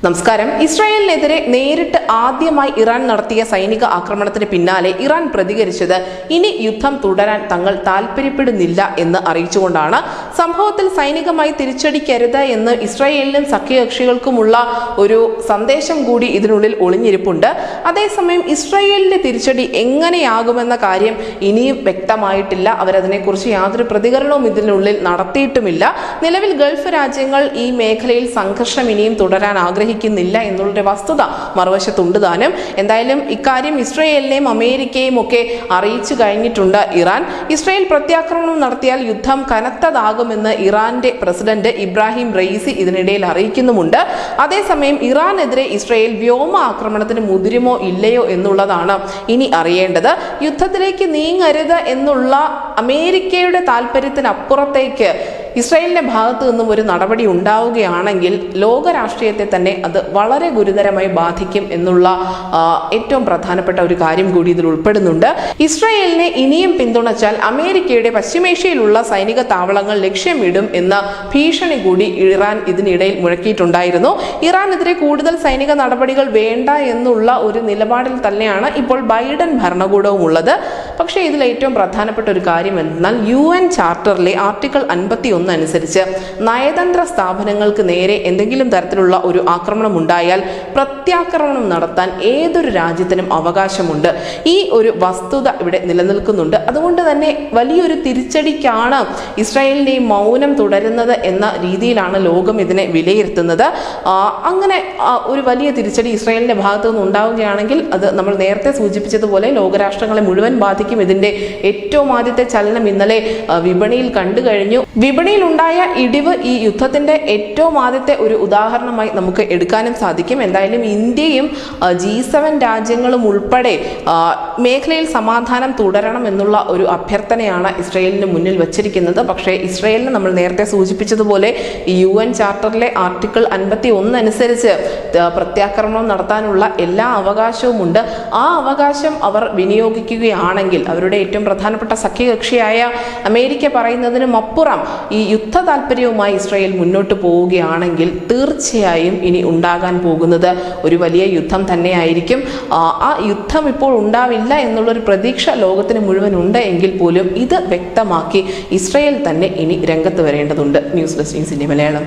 നമസ്കാരം. ഇസ്രായേലിനെതിരെ നേരിട്ട് ആദ്യമായി ഇറാൻ നടത്തിയ സൈനിക ആക്രമണത്തിന് പിന്നാലെ ഇറാൻ പ്രതികരിച്ചത് ഇനി യുദ്ധം തുടരാൻ തങ്ങൾ താൽപര്യപ്പെടുന്നില്ല എന്ന് അറിയിച്ചുകൊണ്ടാണ്. സംഭവത്തിൽ സൈനികമായി തിരിച്ചടിക്കരുത് എന്ന് ഇസ്രായേലിനും സഖ്യകക്ഷികൾക്കുമുള്ള ഒരു സന്ദേശം കൂടി ഇതിനുള്ളിൽ ഒളിഞ്ഞിരിപ്പുണ്ട്. അതേസമയം ഇസ്രായേലിന്റെ തിരിച്ചടി എങ്ങനെയാകുമെന്ന കാര്യം ഇനിയും വ്യക്തമായിട്ടില്ല. അവരതിനെക്കുറിച്ച് യാതൊരു പ്രതികരണവും ഇതിനുള്ളിൽ നടത്തിയിട്ടുമില്ല. നിലവിൽ ഗൾഫ് രാജ്യങ്ങൾ ഈ മേഖലയിൽ സംഘർഷം ഇനിയും തുടരാൻ ആഗ്രഹിക്കുന്നില്ല എന്നുള്ളൊരു വസ്തുത മറുവശത്തുണ്ട് താനും. എന്തായാലും ഇക്കാര്യം ഇസ്രായേലിനെയും അമേരിക്കയും ഒക്കെ അറിയിച്ചു കഴിഞ്ഞിട്ടുണ്ട് ഇറാൻ. ഇസ്രായേൽ പ്രത്യാക്രമണം നടത്തിയാൽ യുദ്ധം കനത്തതാകുമെന്ന് ഇറാന്റെ പ്രസിഡന്റ് ഇബ്രാഹിം റയീസി ഇതിനിടയിൽ അറിയിക്കുന്നുമുണ്ട്. അതേസമയം ഇറാനെതിരെ ഇസ്രായേൽ വ്യോമ ആക്രമണത്തിന് മുതിരുമോ ഇല്ലയോ എന്നുള്ളതാണ് ഇനി അറിയേണ്ടത്. യുദ്ധത്തിലേക്ക് നീങ്ങരുത് എന്നുള്ള അമേരിക്കയുടെ താല്പര്യത്തിനപ്പുറത്തേക്ക് ഇസ്രായേലിന്റെ ഭാഗത്തു നിന്നും ഒരു നടപടി ഉണ്ടാവുകയാണെങ്കിൽ ലോകരാഷ്ട്രീയത്തെ തന്നെ അത് വളരെ ഗുരുതരമായി ബാധിക്കും എന്നുള്ള ഏറ്റവും പ്രധാനപ്പെട്ട ഒരു കാര്യം കൂടി ഇതിൽ ഉൾപ്പെടുന്നുണ്ട്. ഇസ്രായേലിനെ ഇനിയും പിന്തുണച്ചാൽ അമേരിക്കയുടെ പശ്ചിമേഷ്യയിലുള്ള സൈനിക താവളങ്ങൾ ലക്ഷ്യമിടും എന്ന ഭീഷണി കൂടി ഇറാൻ ഇതിനിടയിൽ മുഴക്കിയിട്ടുണ്ടായിരുന്നു. ഇറാനെതിരെ കൂടുതൽ സൈനിക നടപടികൾ വേണ്ട എന്നുള്ള ഒരു നിലപാടിൽ തന്നെയാണ് ഇപ്പോൾ ബൈഡൻ ഭരണകൂടവും ഉള്ളത്. പക്ഷേ ഇതിൽ ഏറ്റവും പ്രധാനപ്പെട്ട ഒരു കാര്യം എന്നാൽ UN ചാർട്ടറിലെ ആർട്ടിക്കിൾ 51 അനുസരിച്ച് നയതന്ത്ര സ്ഥാപനങ്ങൾക്ക് നേരെ എന്തെങ്കിലും തരത്തിലുള്ള ഒരു ആക്രമണം ഉണ്ടായാൽ പ്രത്യാക്രമണം നടത്താൻ ഏതൊരു രാജ്യത്തിനും അവകാശമുണ്ട്. ഈ ഒരു വസ്തുത ഇവിടെ നിലനിൽക്കുന്നുണ്ട്. അതുകൊണ്ട് തന്നെ വലിയൊരു തിരിച്ചടിക്കാണ് ഇസ്രായേലിന്റെ മൗനം തുടരുന്നത് എന്ന രീതിയിലാണ് ലോകം ഇതിനെ വിലയിരുത്തുന്നത്. അങ്ങനെ ഒരു വലിയ തിരിച്ചടി ഇസ്രായേലിന്റെ ഭാഗത്തു നിന്ന് ഉണ്ടാവുകയാണെങ്കിൽ അത് നമ്മൾ നേരത്തെ സൂചിപ്പിച്ചതുപോലെ ലോകരാഷ്ട്രങ്ങളെ മുഴുവൻ ബാധിക്കും. ഇതിന്റെ ഏറ്റവും ആദ്യത്തെ ചലനം ഇന്നലെ വിപണിയിൽ കണ്ടു കഴിഞ്ഞു. വിപണിയിൽ ഉണ്ടായ ഇടിവ് ഈ യുദ്ധത്തിന്റെ ഏറ്റവും ആദ്യത്തെ ഒരു ഉദാഹരണമായി നമുക്ക് എടുക്കാനും സാധിക്കും. എന്തായാലും ഇന്ത്യയും G7 രാജ്യങ്ങളും ഉൾപ്പെടെ മേഖലയിൽ സമാധാനം തുടരണം എന്നുള്ള ഒരു അഭ്യർത്ഥനയാണ് ഇസ്രായേലിന് മുന്നിൽ വച്ചിരിക്കുന്നത്. പക്ഷേ ഇസ്രായേലിന് നമ്മൾ നേരത്തെ സൂചിപ്പിച്ചതുപോലെ UN ചാർട്ടറിലെ ആർട്ടിക്കിൾ 51 അനുസരിച്ച് പ്രത്യാക്രമണം നടത്താനുള്ള എല്ലാ അവകാശവും ഉണ്ട്. ആ അവകാശം അവർ വിനിയോഗിക്കുകയാണെങ്കിൽ അവരുടെ ഏറ്റവും പ്രധാനപ്പെട്ട സഖ്യകക്ഷിയായ അമേരിക്ക പറയുന്നതിനും അപ്പുറം ഈ യുദ്ധ താല്പര്യവുമായി ഇസ്രായേൽ മുന്നോട്ട് പോവുകയാണെങ്കിൽ തീർച്ചയായും ഇനി ഉണ്ടാകാൻ പോകുന്നത് ഒരു വലിയ യുദ്ധം തന്നെയായിരിക്കും. ആ യുദ്ധം ഇപ്പോൾ ഉണ്ടാവില്ല എന്നുള്ളൊരു പ്രതീക്ഷ ലോകത്തിന് മുഴുവൻ ഉണ്ട് എങ്കിൽ പോലും ഇത് വ്യക്തമാക്കി ഇസ്രായേൽ തന്നെ ഇനി രംഗത്ത് വരേണ്ടതുണ്ട്. News desk India Malayalam.